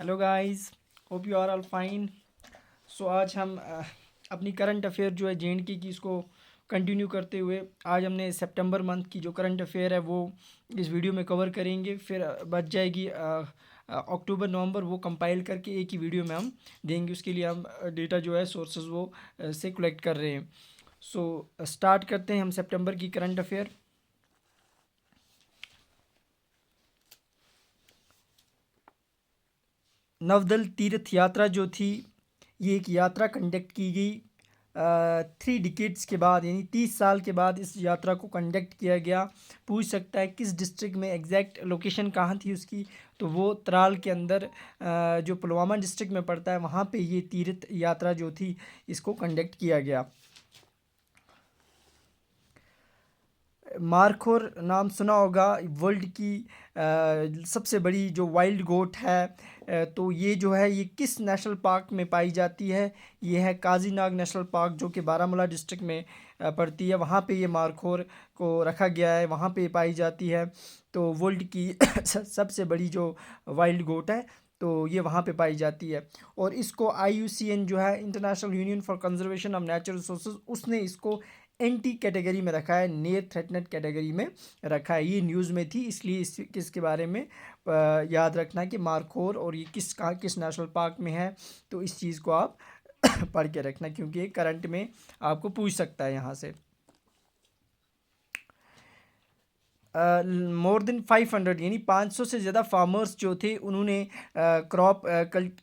Hello guys, hope you are all fine. So आज हम अपनी करंट अफेयर जो है जेएंडके की इसको कंटिन्यू करते हुए आज हमने सितंबर मंथ की जो करंट अफेयर है वो इस वीडियो में कवर करेंगे। फिर बच जाएगी अक्टूबर नवंबर, वो कंपाइल करके एक ही वीडियो में हम देंगे। उसके लिए हम डेटा जो है सोर्सेज वो से कलेक्ट कर रहे हैं। सो स्टार्ट करते हैं हम सितंबर की करंट अफेयर। नवदल तीर्थ यात्रा जो थी, ये एक यात्रा कंडक्ट की गई 3 डिकेड्स के बाद, यानी 30 साल के बाद इस यात्रा को कंडक्ट किया गया। पूछ सकता है किस डिस्ट्रिक्ट में, एग्जैक्ट लोकेशन कहाँ थी उसकी, तो वो त्राल के अंदर जो पुलवामा डिस्ट्रिक्ट में पड़ता है वहाँ पे ये तीर्थ यात्रा जो थी इसको कंडक्ट किया गया। मारखोर नाम सुना होगा, वर्ल्ड की सबसे बड़ी जो वाइल्ड गोट है। तो ये जो है ये किस नेशनल पार्क में पाई जाती है? ये है काजीनाग नेशनल पार्क, जो कि बारामूला डिस्ट्रिक्ट में पड़ती है। वहाँ पे ये मारखोर को रखा गया है, वहाँ पे पाई जाती है। तो वर्ल्ड की सबसे बड़ी जो वाइल्ड गोट है तो ये वहाँ पे पाई जाती है। और इसको IUCN जो है, international union for conservation of natural resources, उसने इसको एंटी कैटेगरी में रखा है, नियर थ्रेटनेड कैटेगरी में रखा है। ये न्यूज़ में थी, इसलिए किसके बारे में याद रखना कि मारखोर और ये किस नेशनल पार्क में है। तो इस चीज़ को आप पढ़ के रखना, क्योंकि ये करंट में आपको पूछ सकता है यहाँ से। मोर देन 500 यानी 500 से ज़्यादा फार्मर्स जो थे उन्होंने क्रॉप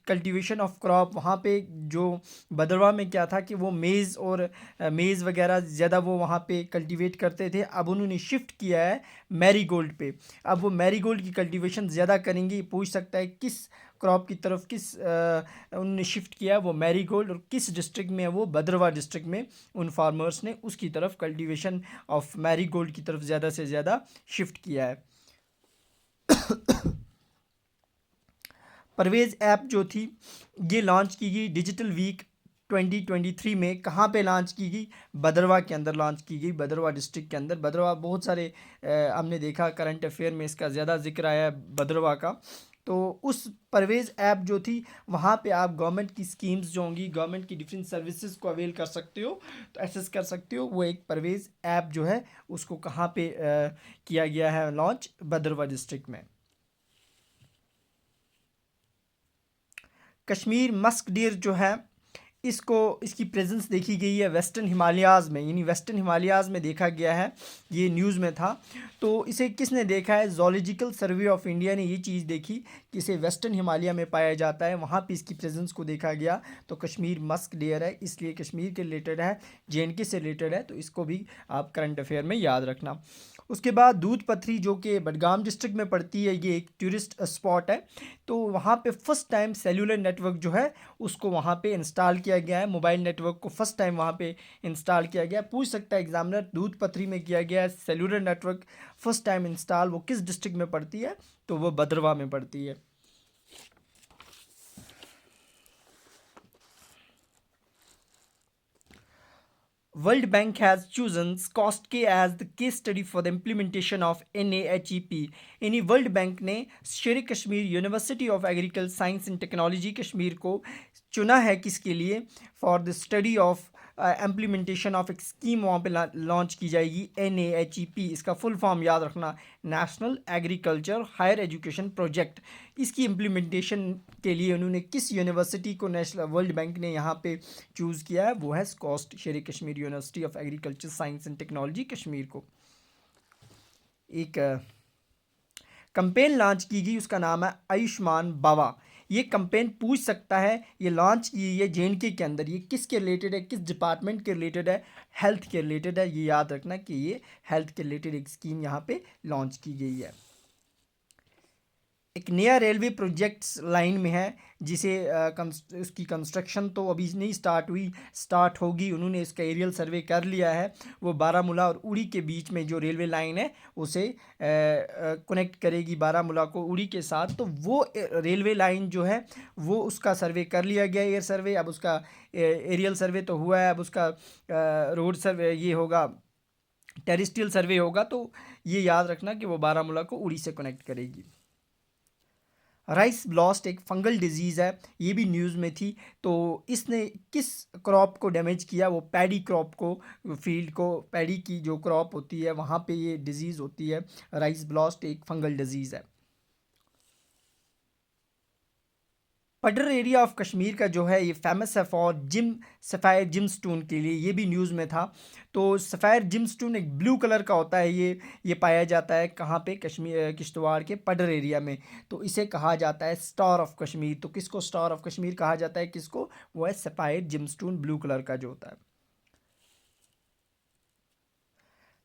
कल्टीवेशन ऑफ क्रॉप, वहाँ पे जो भदरवा में क्या था कि वो मेज़ और मेज़ वगैरह ज़्यादा वो वहाँ पे कल्टीवेट करते थे। अब उन्होंने शिफ्ट किया है मैरीगोल्ड पे। अब वो मैरीगोल्ड की कल्टीवेशन ज़्यादा करेंगे। पूछ सकता है किस क्रॉप की तरफ उन्होंने शिफ्ट किया है, वो मैरीगोल्ड, और किस डिस्ट्रिक्ट में है, वो भदरवा डिस्ट्रिक्ट में उन फार्मर्स ने उसकी तरफ कल्टीवेशन ऑफ मैरीगोल्ड की तरफ ज़्यादा से ज़्यादा शिफ्ट किया है। परवेज़ ऐप जो थी ये लॉन्च की गई डिजिटल वीक 2023 में। कहाँ पे लॉन्च की गई? भदरवा के अंदर लॉन्च की गई, भदरवा डिस्ट्रिक्ट के अंदर। भदरवा बहुत सारे हमने देखा करंट अफेयर में इसका ज़्यादा जिक्र आया है भदरवा का। तो उस परवेज़ ऐप जो थी, वहाँ पे आप गवर्नमेंट की स्कीम्स जो होंगी, गवर्नमेंट की डिफरेंट सर्विसेज को अवेल कर सकते हो, तो एक्सेस कर सकते हो। वो एक परवेज़ ऐप जो है उसको कहाँ पे किया गया है लॉन्च? भदरवा डिस्ट्रिक्ट में। कश्मीर मस्क डियर जो है, इसको इसकी प्रेजेंस देखी गई है वेस्टर्न हिमालयाज़ में, यानी वेस्टर्न हिमालयाज़ में देखा गया है। ये न्यूज़ में था। तो इसे किसने देखा है? जोलॉजिकल सर्वे ऑफ इंडिया ने ये चीज़ देखी कि इसे वेस्टर्न हिमालय में पाया जाता है, वहाँ पे इसकी प्रेजेंस को देखा गया। तो कश्मीर मस्क डियर है, इसलिए कश्मीर के रिलेटेड है, JNK से रिलेटेड है, तो इसको भी आप करंट अफेयर में याद रखना। उसके बाद दूध पथरी जो कि बडगाम डिस्ट्रिक्ट में पड़ती है, ये एक टूरिस्ट स्पॉट है। तो वहाँ पे फर्स्ट टाइम सेलुलर नेटवर्क जो है उसको वहाँ पे इंस्टॉल किया गया है। मोबाइल नेटवर्क को फर्स्ट टाइम वहाँ पे इंस्टॉल किया गया है। पूछ सकता है एग्जामिनर, दूध पथरी में किया गया है cellular network first time install, वो किस डिस्ट्रिक्ट में पड़ती है? तो वो भद्रवा में पड़ती है। World Bank has chosen SCOST-K as the case study for the implementation of NAHEP। यानी वर्ल्ड बैंक ने शेर Kashmir university of agriculture science and technology Kashmir को चुना है, किसके लिए? For the study of implementation of एक स्कीम वहाँ पे लॉन्च की जाएगी, NAHEP। इसका फुल फॉर्म याद रखना, national agriculture higher education project. इसकी इम्प्लीमेंटेशन के लिए उन्होंने किस यूनिवर्सिटी को नेशनल वर्ल्ड बैंक ने यहाँ पे चूज़ किया है? वो है स्कॉस्ट, शेर Kashmir university of agriculture science and technology Kashmir को। एक कंपेन लॉन्च की गई, उसका नाम है आयुष्मान बाबा। ये कंपेन पूछ सकता है, ये लॉन्च की है JNK के अंदर, ये किसके रिलेटेड है, किस डिपार्टमेंट के रिलेटेड है? हेल्थ के रिलेटेड है। ये याद रखना कि ये हेल्थ के रिलेटेड एक स्कीम यहाँ पे लॉन्च की गई है। एक नया रेलवे प्रोजेक्ट्स लाइन में है, जिसे उसकी कंस्ट्रक्शन तो अभी नहीं स्टार्ट हुई, स्टार्ट होगी। उन्होंने इसका एरियल सर्वे कर लिया है। वो बारामूला और उड़ी के बीच में जो रेलवे लाइन है उसे कनेक्ट करेगी बारामूला को उड़ी के साथ। तो वो रेलवे लाइन जो है वो उसका सर्वे कर लिया गया, एयर सर्वे। अब उसका एरियल सर्वे तो हुआ है, अब उसका रोड सर्वे ये होगा, टेरिस्ट्रियल सर्वे होगा। तो ये याद रखना कि वो बारामूला को उड़ी से कनेक्ट करेगी। राइस ब्लास्ट एक फंगल डिजीज़ है, ये भी न्यूज़ में थी। तो इसने किस क्रॉप को डैमेज किया? वो पैडी क्रॉप को, फील्ड को, पैडी की जो क्रॉप होती है वहाँ पे ये डिजीज़ होती है। राइस ब्लास्ट एक फंगल डिजीज़ है। पडर एरिया ऑफ कश्मीर का जो है ये फेमस है फॉर सफ़ायर जिमस्टोन के लिए, ये भी न्यूज़ में था। तो सफ़ायर जिमस्टोन एक ब्लू कलर का होता है, ये पाया जाता है कहाँ पे? कश्मीर, किश्तवाड़ के पडर एरिया में। तो इसे कहा जाता है स्टार ऑफ कश्मीर। तो किसको स्टार ऑफ कश्मीर कहा जाता है? किसको? वो है सफ़ायर जिमस्टोन, ब्लू कलर का जो होता है।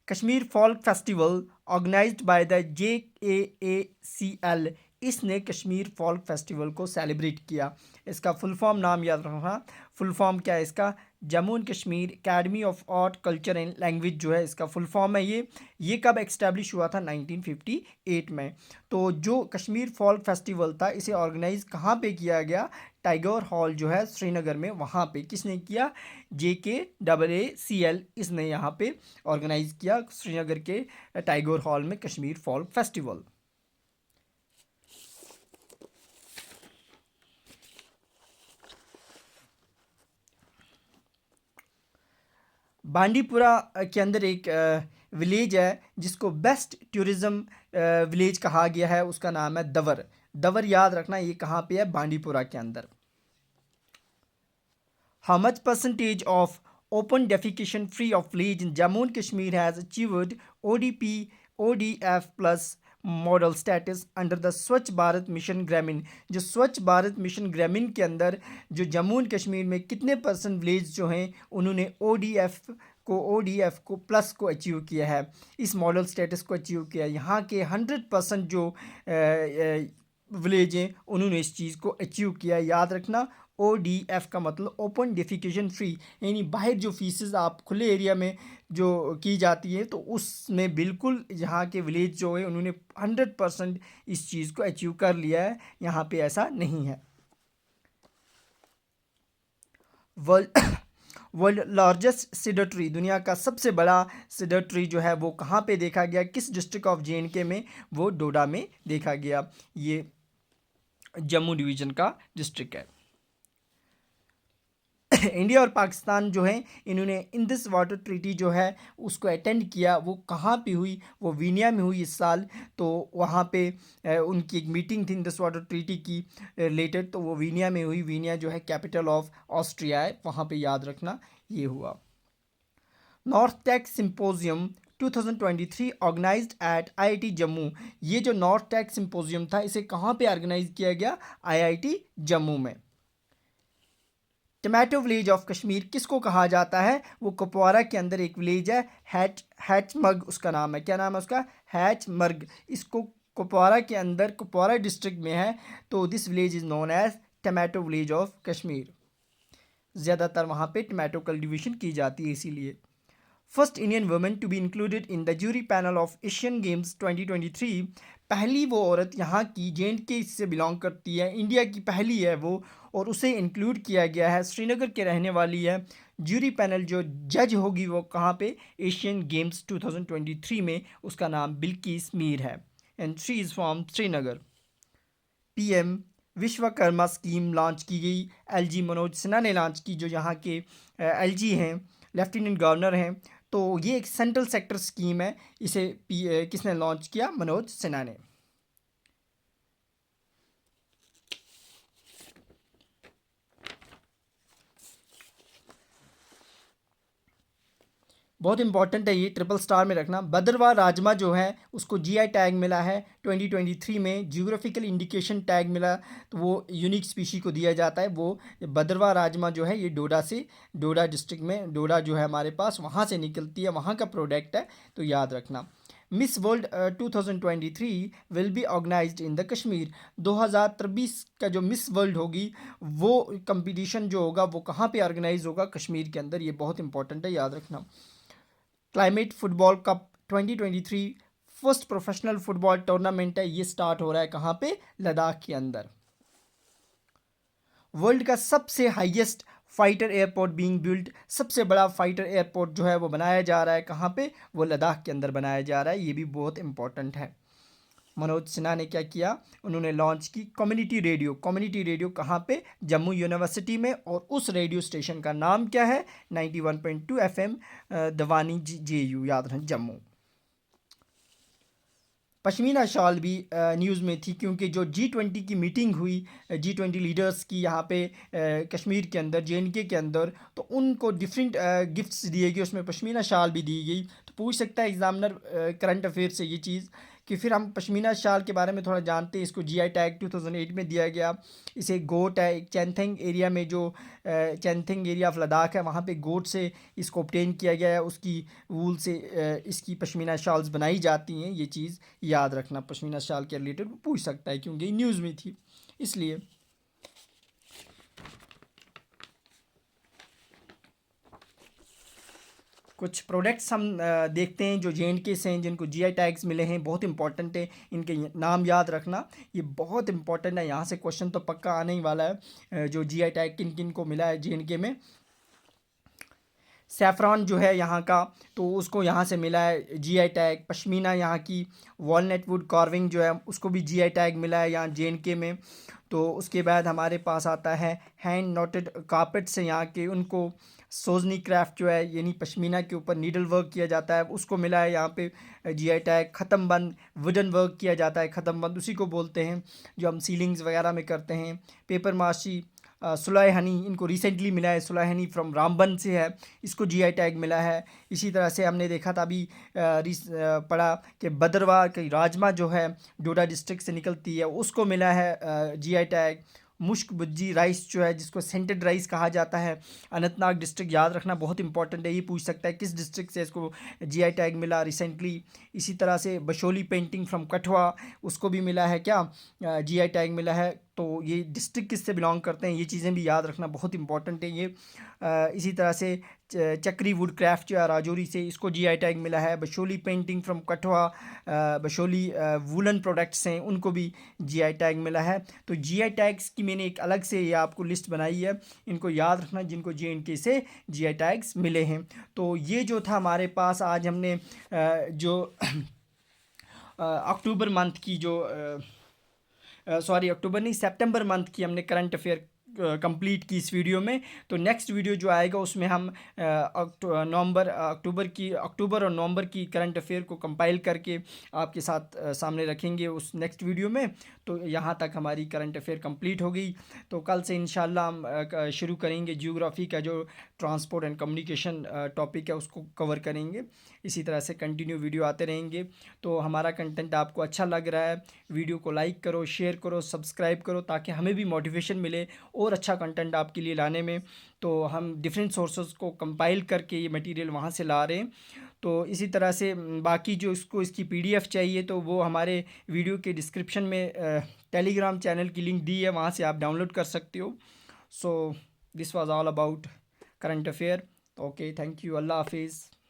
Kashmir folk festival organized by the JAACL, इसने कश्मीर फोल्क फेस्टिवल को सेलिब्रेट किया। इसका फुल फॉर्म नाम याद रखना। फुल फॉर्म क्या है इसका? Jammu and Kashmir academy of art culture and language जो है इसका फुल फॉर्म है। ये कब एक्स्टैब्लिश हुआ था? 1958 में। तो जो कश्मीर फोल्क फेस्टिवल था इसे ऑर्गेनाइज कहाँ पे किया गया? टाइगर हॉल जो है श्रीनगर में, वहाँ पे। किसने किया? JKAACL, इसने यहाँ पे ऑर्गेनाइज किया श्रीनगर के टाइगर हॉल में कश्मीर फोल्क फेस्टिवल। बांडीपुरा के अंदर एक विलेज है जिसको बेस्ट टूरिज्म विलेज कहा गया है, उसका नाम है दवर। दवर याद रखना, ये कहाँ पे है? बांडीपुरा के अंदर। How much percentage of open defecation free of village in Jammu and Kashmir has achieved ODP ODF plus model status under the स्वच्छ भारत मिशन ग्रामीण? जो स्वच्छ भारत मिशन ग्रामीण के अंदर जो जम्मू एंड कश्मीर में कितने परसेंट विलेज जो हैं उन्होंने ODF को प्लस को अचीव किया है, इस मॉडल स्टेटस को अचीव किया है। यहाँ के 100% जो विलेज हैं उन्होंने इस चीज़ को अचीव किया है। याद रखना, ODF का मतलब ओपन डेफिकेशन फ्री, यानी बाहर जो फीसेस आप खुले एरिया में जो की जाती है तो उसमें बिल्कुल यहाँ के विलेज जो है उन्होंने 100% इस चीज़ को अचीव कर लिया है। यहाँ पे ऐसा नहीं है। World world largest cedar tree, दुनिया का सबसे बड़ा सीडर ट्री जो है वो कहाँ पे देखा गया? किस डिस्ट्रिक्ट ऑफ JNK में? वो डोडा में देखा गया। ये जम्मू डिवीज़न का डिस्ट्रिक्ट है। इंडिया और पाकिस्तान जो है इन्होंने इंडस वाटर ट्रीटी जो है उसको अटेंड किया। वो कहाँ पे हुई? वो वीनिया में हुई इस साल। तो वहाँ पे उनकी एक मीटिंग थी इंडस वाटर ट्रीटी की रिलेटेड, तो वो वीनिया में हुई। वीनिया जो है कैपिटल ऑफ ऑस्ट्रिया है, वहाँ पे याद रखना ये हुआ। North tech symposium 2023 organized at IIT Jammu, ये जो नॉर्थ टेक सिंपोजियम था इसे कहाँ पे ऑर्गेनाइज किया गया? IIT जम्मू में। टमाटो विलेज ऑफ कश्मीर किसको कहा जाता है? वो कुपवारा के अंदर एक विलेज है, हैचमर्ग उसका नाम है। क्या नाम है उसका? हैचमर्ग। इसको कुपवारा के अंदर, कुपवारा डिस्ट्रिक्ट में है। तो this village is known as tomato village of Kashmir. ज़्यादातर वहाँ पे टमाटो कल्टीवेशन की जाती है इसीलिए। First Indian women to be included in the jury panel of Asian games 2023, पहली वो औरत यहाँ की JNK से बिलोंग करती है, इंडिया की पहली है वो, और उसे इंक्लूड किया गया है। श्रीनगर के रहने वाली है। जूरी पैनल जो जज होगी वो कहाँ पे? एशियन गेम्स 2023 में। उसका नाम बिल्किस मीर है and she is from Srinagar. PM Vishwakarma scheme launch की गई, LG मनोज सिन्हा ने लॉन्च की, जो यहाँ के LG हैं, लेफ्टिनेंट गवर्नर हैं। तो ये एक सेंट्रल सेक्टर स्कीम है, इसे किसने लॉन्च किया? मनोज सिन्हा ने। बहुत इंपॉर्टेंट है ये, ट्रिपल स्टार में रखना। भद्रवाह राजमा जो है उसको GI टैग मिला है 2023 में। जियोग्राफिकल इंडिकेशन टैग मिला, तो वो यूनिक स्पीशी को दिया जाता है। वो भद्रवाह राजमा जो है ये डोडा डिस्ट्रिक्ट में, डोडा जो है हमारे पास, वहाँ से निकलती है, वहाँ का प्रोडक्ट है, तो याद रखना। Miss World 2023 will be organized in the Kashmir, 2023 का जो मिस वर्ल्ड होगी वो कंपटीशन जो होगा वो कहाँ पे ऑर्गेनाइज होगा? कश्मीर के अंदर। ये बहुत इंपॉर्टेंट है, याद रखना। Climate football cup 2023 first professional football tournament है, ये स्टार्ट हो रहा है कहाँ पे? लद्दाख के अंदर। वर्ल्ड का सबसे highest fighter airport being built, सबसे बड़ा फाइटर एयरपोर्ट जो है वो बनाया जा रहा है कहाँ पे? वो लद्दाख के अंदर बनाया जा रहा है। ये भी बहुत इंपॉर्टेंट है। मनोज सिन्हा ने क्या किया, उन्होंने लॉन्च की कम्युनिटी रेडियो कहाँ पे, जम्मू यूनिवर्सिटी में, और उस रेडियो स्टेशन का नाम क्या है, 91.2 FM दवानी JU, याद रखें, जम्मू। पश्मीना शॉल भी न्यूज़ में थी, क्योंकि जो G20 की मीटिंग हुई, G20 लीडर्स की यहाँ पे कश्मीर के अंदर, JNK के अंदर, तो उनको डिफरेंट गिफ्ट्स दिए गए, उसमें पश्मीना शॉल भी दी गई। तो पूछ सकता है एग्जामिनर करंट अफेयर से ये चीज़, कि फिर हम पश्मीना शाल के बारे में थोड़ा जानते हैं। इसको GI टैग 2008 में दिया गया। इसे गोट है, एक चैनथिंग एरिया में, जो चैनथिंग एरिया ऑफ लद्दाख है, वहाँ पे गोट से इसको ऑब्टेन किया गया है। उसकी वूल से इसकी पश्मीना शॉल्स बनाई जाती हैं। ये चीज़ याद रखना, पश्मीना शाल के रिलेटेड पूछ सकता है, क्योंकि न्यूज़ में थी इसलिए। कुछ प्रोडक्ट्स हम देखते हैं जो JNK से हैं, जिनको GI टैग्स मिले हैं, बहुत इंपॉर्टेंट है, इनके नाम याद रखना, ये बहुत इंपॉर्टेंट है। यहाँ से क्वेश्चन तो पक्का आने ही वाला है। जो GI टैग किन किन को मिला है JNK में, सैफ़रॉन जो है यहाँ का, तो उसको यहाँ से मिला है GI टैग। पश्मीना यहाँ की वॉलनट वुड कार्विंग जो है, उसको भी GI टैग मिला है यहाँ JNK में। तो उसके बाद हमारे पास आता है हैंड नॉटेड कारपेट्स से यहाँ के, उनको सोजनी क्राफ्ट जो है, यानी पश्मीना के ऊपर नीडल वर्क किया जाता है, उसको मिला है यहाँ पे GI टैग। ख़त्म बंद वुडन वर्क किया जाता है, ख़त्म बंद उसी को बोलते हैं जो हम सीलिंग्स वगैरह में करते हैं। पेपर माशी, सुलह हनी, इनको रिसेंटली मिला है, सुलह हनी फ्रॉम रामबन से है, इसको GI टैग मिला है। इसी तरह से हमने देखा था अभी पढ़ा कि भद्रवाह की राजमा जो है डोडा डिस्ट्रिक्ट से निकलती है, उसको मिला है GI टैग। मुश्क भुज्जी राइस जो है, जिसको सेंटेड राइस कहा जाता है, अनंतनाग डिस्ट्रिक्ट, याद रखना बहुत इंपॉर्टेंट है, ये पूछ सकता है किस डिस्ट्रिक्ट से इसको GI टैग मिला रिसेंटली। इसी तरह से बशोली पेंटिंग फ्रॉम कठुआ, उसको भी मिला है क्या, GI टैग मिला है। तो ये डिस्ट्रिक्ट किससे बिलोंग करते हैं, ये चीज़ें भी याद रखना बहुत इंपॉर्टेंट है ये। इसी तरह से चक्री वुड क्राफ्ट जो है राजौरी से, इसको GI टैग मिला है। Basohli painting from Kathua, Basohli woollen products हैं, उनको भी GI टैग मिला है। तो GI टैग्स की मैंने एक अलग से ये आपको लिस्ट बनाई है, इनको याद रखना जिनको JNK से GI टैग्स मिले हैं। तो ये जो था हमारे पास, आज हमने जो अक्टूबर मंथ की जो सॉरी अक्टूबर नहीं, सितंबर मंथ की हमने करंट अफेयर कंप्लीट की इस वीडियो में। तो नेक्स्ट वीडियो जो आएगा उसमें हम अक्टूबर और नवंबर की करंट अफेयर को कंपाइल करके आपके साथ सामने रखेंगे उस नेक्स्ट वीडियो में। तो यहाँ तक हमारी करंट अफेयर कंप्लीट हो गई। तो कल से इंशाल्लाह हम शुरू करेंगे जियोग्राफी का जो ट्रांसपोर्ट एंड कम्युनिकेशन टॉपिक है, उसको कवर करेंगे। इसी तरह से कंटिन्यू वीडियो आते रहेंगे। तो हमारा कंटेंट आपको अच्छा लग रहा है, वीडियो को लाइक करो, शेयर करो, सब्सक्राइब करो, ताकि हमें भी मोटिवेशन मिले और अच्छा कंटेंट आपके लिए लाने में। तो हम डिफरेंट सोर्सेज को कंपाइल करके ये मटेरियल वहाँ से ला रहे हैं। तो इसी तरह से बाकी जो इसकी PDF चाहिए, तो वो हमारे वीडियो के डिस्क्रिप्शन में टेलीग्राम चैनल की लिंक दी है, वहाँ से आप डाउनलोड कर सकते हो। So this was all about current affair. Okay, thank you, अल्लाह हाफिज़।